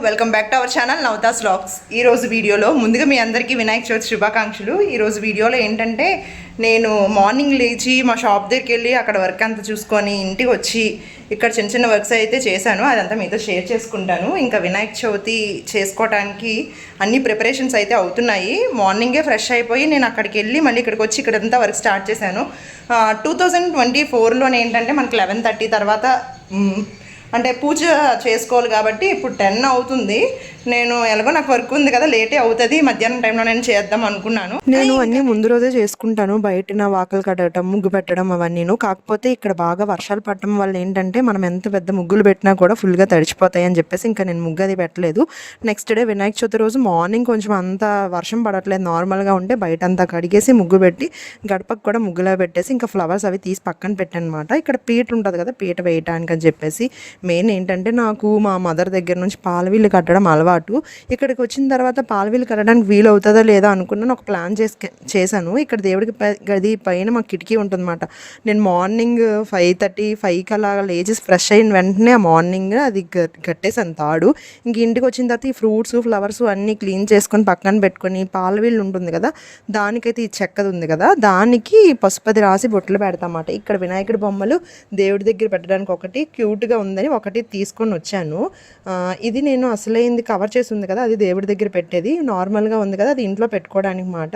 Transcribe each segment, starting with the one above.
Welcome back to our channel Navatha's vlogs. ఈరోజు వీడియోలో ముందుగా మీ అందరికీ వినాయక చవితి శుభాకాంక్షలు. ఈరోజు వీడియోలో ఏంటంటే నేను మార్నింగ్ లేచి మా షాప్ దగ్గరికి వెళ్ళి అక్కడ వర్క్ అంతా చూసుకొని ఇంటికి వచ్చి ఇక్కడ చిన్న చిన్న వర్క్స్ అయితే చేశాను. అదంతా మీతో షేర్ చేసుకుంటాను. ఇంకా వినాయక చవితి చేసుకోవడానికి అన్ని ప్రిపరేషన్స్ అయితే అవుతున్నాయి. మార్నింగే ఫ్రెష్ అయిపోయి నేను అక్కడికి వెళ్ళి మళ్ళీ ఇక్కడికి వచ్చి ఇక్కడంతా వర్క్ స్టార్ట్ చేశాను. 2024లోనే ఏంటంటే మనకి 11:30 తర్వాత అంటే పూజ చేసుకోవాలి కాబట్టి ఇప్పుడు 10 అవుతుంది. నేను ఎలాగో నాకు వర్క్ ఉంది కదా, లేటే అవుతుంది, మధ్యాహ్నం టైంలో నేను చేద్దాం అనుకున్నాను. నేను అన్నీ ముందు రోజే చేసుకుంటాను, బయట నా వాకలు కట్టడం, ముగ్గు పెట్టడం అవన్నీ. కాకపోతే ఇక్కడ బాగా వర్షాలు పడటం వల్ల ఏంటంటే మనం ఎంత పెద్ద ముగ్గులు పెట్టినా కూడా ఫుల్గా తడిచిపోతాయి అని చెప్పేసి ఇంకా నేను ముగ్గు అది పెట్టలేదు. నెక్స్ట్ డే వినాయక చవితి రోజు మార్నింగ్ కొంచెం అంత వర్షం పడట్లేదు, నార్మల్గా ఉంటే బయట అంతా కడిగేసి ముగ్గు పెట్టి గడపకు కూడా ముగ్గులా పెట్టేసి ఇంకా ఫ్లవర్స్ అవి తీసి పక్కన పెట్టాను అనమాట. ఇక్కడ పీట ఉంటుంది కదా, పీట వేయటానికి అని చెప్పేసి. మెయిన్ ఏంటంటే నాకు మా మదర్ దగ్గర నుంచి పాలవీళ్ళు కట్టడం అలవాటు. ఇక్కడికి వచ్చిన తర్వాత పాలవీళ్ళు కట్టడానికి వీలు అవుతుందా లేదా అనుకున్నాను. ఒక ప్లాన్ చేశాను. ఇక్కడ దేవుడికి గది పైన మా కిటికీ ఉంటుందన్నమాట. నేను మార్నింగ్ 5:30 అలా లేచి ఫ్రెష్ అయిన వెంటనే ఆ మార్నింగ్ అది కట్టేసాను తాడు. ఇంక ఇంటికి వచ్చిన తర్వాత ఈ ఫ్రూట్స్ ఫ్లవర్స్ అన్నీ క్లీన్ చేసుకొని పక్కన పెట్టుకొని పాలవీళ్ళు ఉంటుంది కదా, దానికైతే ఈ చెక్కది ఉంది కదా, దానికి పసుపది రాసి బొట్లు పెడతామాట. ఇక్కడ వినాయకుడి బొమ్మలు దేవుడి దగ్గర పెట్టడానికి ఒకటి క్యూట్గా ఉందని ఒకటి తీసుకొని వచ్చాను. ఇది నేను అసలైంది కవర్ చేసి ఉంది కదా, అది దేవుడి దగ్గర పెట్టేది. నార్మల్గా ఉంది కదా, అది ఇంట్లో పెట్టుకోవడానికి మాట.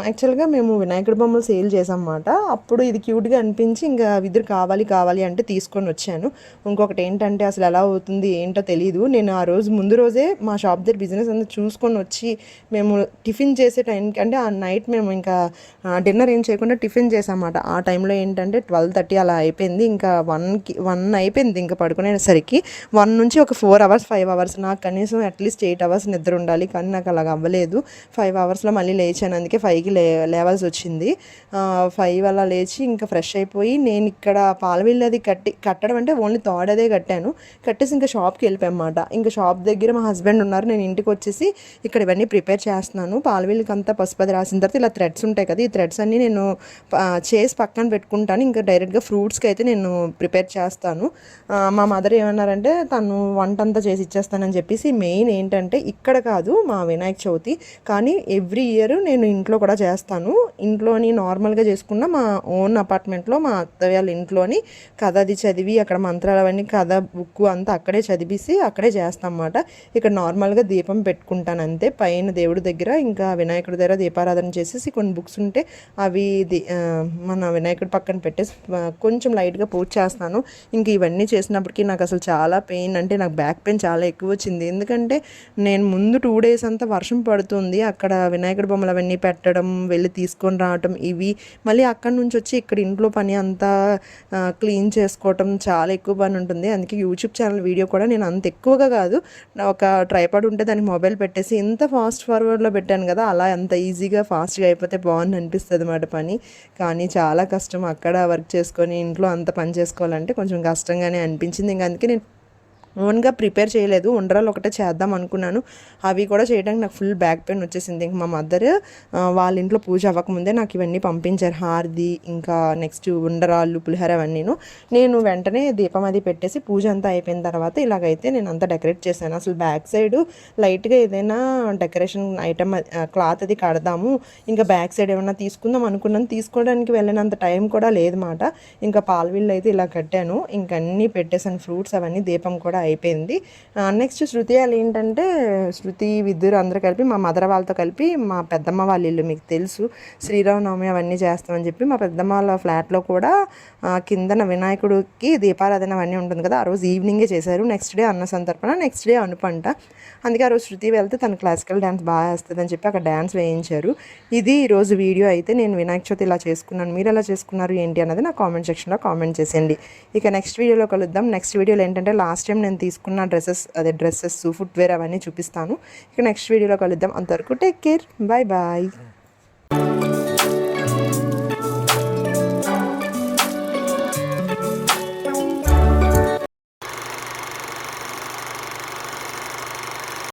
యాక్చువల్గా మేము వినాయకుడి బొమ్మలు సేల్ చేసామన్నమాట. అప్పుడు ఇది క్యూట్గా అనిపించి ఇంకా ఇద్దరు కావాలి అంటే తీసుకొని వచ్చాను. ఇంకొకటి ఏంటంటే అసలు ఎలా అవుతుంది ఏంటో తెలియదు. నేను ఆ రోజు ముందు రోజే మా షాప్ దగ్గర బిజినెస్ అంతా చూసుకొని వచ్చి మేము టిఫిన్ చేసే టైంకి అంటే ఆ నైట్ మేము ఇంకా డిన్నర్ ఏం చేయకుండా టిఫిన్ చేసామన్నమాట. ఆ టైంలో ఏంటంటే 12:30 అలా అయిపోయింది. ఇంకా 1 అయిపోయింది ఇంకా పడుకునేసరికి. 1 నుంచి ఒక 4 అవర్స్ 5 అవర్స్, నాకు కనీసం అట్లీస్ట్ 8 అవర్స్ నిద్ర ఉండాలి, కానీ నాకు అలాగ అవ్వలేదు. 5 అవర్స్లో మళ్ళీ లేచాను, అందుకే 5కి లేవాల్సి వచ్చింది. 5 అలా లేచి ఇంకా ఫ్రెష్ అయిపోయి నేను ఇక్కడ పాలవీళ్ళు అది కట్టడం అంటే ఓన్లీ తాడదే కట్టాను. కట్టేసి ఇంకా షాప్కి వెళ్ళిపోయామాట. ఇంకా షాప్ దగ్గర మా హస్బెండ్ ఉన్నారు, నేను ఇంటికి వచ్చేసి ఇక్కడ ఇవన్నీ ప్రిపేర్ చేస్తున్నాను. పాలవీళ్ళకి అంతా పసుపది రాసిన తర్వాత ఇలా థ్రెడ్స్ ఉంటాయి కదా, ఈ థ్రెడ్స్ అన్నీ నేను చేసి పక్కన పెట్టుకుంటాను. ఇంకా డైరెక్ట్గా ఫ్రూట్స్కి అయితే నేను ప్రిపేర్ చేస్తాను. మా మదర్ ఏమన్నారంటే తను వంట అంతా చేసి ఇచ్చేస్తానని చెప్పేసి. మెయిన్ ఏంటంటే ఇక్కడ కాదు మా వినాయక చవితి, కానీ ఎవ్రీ ఇయర్ నేను ఇంట్లో కూడా చేస్తాను. ఇంట్లోని నార్మల్గా చేసుకున్న మా ఓన్ అపార్ట్మెంట్లో మా అత్తయ్య వాళ్ళ ఇంట్లోని కథ అది చదివి అక్కడ మంత్రాలు అవన్నీ కథ బుక్ అంతా అక్కడే చదివేసి అక్కడే చేస్తాం అన్నమాట. ఇక్కడ నార్మల్గా దీపం పెట్టుకుంటాను అంతే. పైన దేవుడి దగ్గర ఇంకా వినాయకుడి దగ్గర దీపారాధన చేసేసి కొన్ని బుక్స్ ఉంటే అవి మన వినాయకుడి పక్కన పెట్టేసి కొంచెం లైట్గా పూజ చేస్తాను. ఇంక ఇవన్నీ చేసినప్పటికీ నాకు అసలు చాలా పెయిన్, అంటే నాకు బ్యాక్ పెయిన్ చాలా ఎక్కువ వచ్చింది. ఎందుకంటే నేను ముందు 2 days అంతా వర్షం పడుతుంది, అక్కడ వినాయకుడి బొమ్మలు అవన్నీ పెట్టడం, వెళ్ళి తీసుకొని రావటం, ఇవి మళ్ళీ అక్కడి నుంచి వచ్చి ఇక్కడ ఇంట్లో పని అంతా క్లీన్ చేసుకోవటం చాలా ఎక్కువ పని ఉంటుంది. అందుకే యూట్యూబ్ ఛానల్ వీడియో కూడా నేను అంత ఎక్కువగా కాదు, ఒక ట్రైపాడ్ ఉంటే దానికి మొబైల్ పెట్టేసి ఎంత ఫాస్ట్ ఫార్వర్డ్లో పెట్టాను కదా, అలా అంత ఈజీగా ఫాస్ట్గా అయిపోతే బాగుంది అనిపిస్తుంది అన్నమాట పని. కానీ చాలా కష్టం అక్కడ వర్క్ చేసుకొని ఇంట్లో అంత పని చేసుకోవాలంటే కొంచెం కష్టంగానే అనిపించింది. ఇంకా అందుకే నేను ఓన్గా ప్రిపేర్ చేయలేదు, ఉండ్రాలు ఒకటే చేద్దాం అనుకున్నాను. అవి కూడా చేయడానికి నాకు ఫుల్ బ్యాక్ పెయిన్ వచ్చేసింది. ఇంక మా మదర్ వాళ్ళ ఇంట్లో పూజ అవ్వకముందే నాకు ఇవన్నీ పంపించారు, హారది ఇంకా నెక్స్ట్ ఉండ్రాళ్ళు పులిహోర అవన్నీను. నేను వెంటనే దీపం అది పెట్టేసి పూజ అంతా అయిపోయిన తర్వాత ఇలాగైతే నేను అంతా డెకరేట్ చేశాను. అసలు బ్యాక్ సైడ్ లైట్గా ఏదైనా డెకరేషన్ ఐటమ్ క్లాత్ అది కడదాము, ఇంకా బ్యాక్ సైడ్ ఏమన్నా తీసుకుందాం అనుకున్నాను. తీసుకోవడానికి వెళ్ళినంత టైం కూడా లేదన్నమాట. ఇంకా పాలవీళ్ళు అయితే ఇలా కట్టాను, ఇంకా అన్నీ పెట్టేశాను, ఫ్రూట్స్ అవన్నీ, దీపం కూడా అయిపోయింది. నెక్స్ట్ శృతి వాళ్ళు ఏంటంటే శృతి విద్యురు అందరూ కలిపి మా మదర్ వాళ్ళతో కలిపి మా పెద్దమ్మ వాళ్ళ ఇల్లు మీకు తెలుసు శ్రీరామనవమి అవన్నీ చేస్తామని చెప్పి మా పెద్దమ్మ వాళ్ళ ఫ్లాట్లో కూడా కిందన వినాయకుడికి దీపారాధన అవన్నీ ఉంటుంది కదా, ఆ రోజు ఈవినింగే చేశారు. నెక్స్ట్ డే అన్న సంతర్పణ, నెక్స్ట్ డే అనుపంట. అందుకే ఆ రోజు శృతి వెళ్తే తను క్లాసికల్ డ్యాన్స్ బాగా వేస్తుందని చెప్పి అక్కడ డ్యాన్స్ వేయించారు. ఇది ఈరోజు వీడియో అయితే. నేను వినాయక చవితి ఇలా చేసుకున్నాను, మీరు ఎలా చేసుకున్నారు ఏంటి అన్నది నా కామెంట్ సెక్షన్లో కామెంట్ చేసేయండి. ఇక నెక్స్ట్ వీడియోలో కలుద్దాం. నెక్స్ట్ వీడియోలో ఏంటంటే లాస్ట్ టైం నేను తీసుకున్న డ్రెస్సెస్ ఫుట్వేర్ అవన్నీ చూపిస్తాను. ఇక నెక్స్ట్ వీడియోలో కలుద్దాం. అంతవరకు టేక్ కేర్, బాయ్ బాయ్.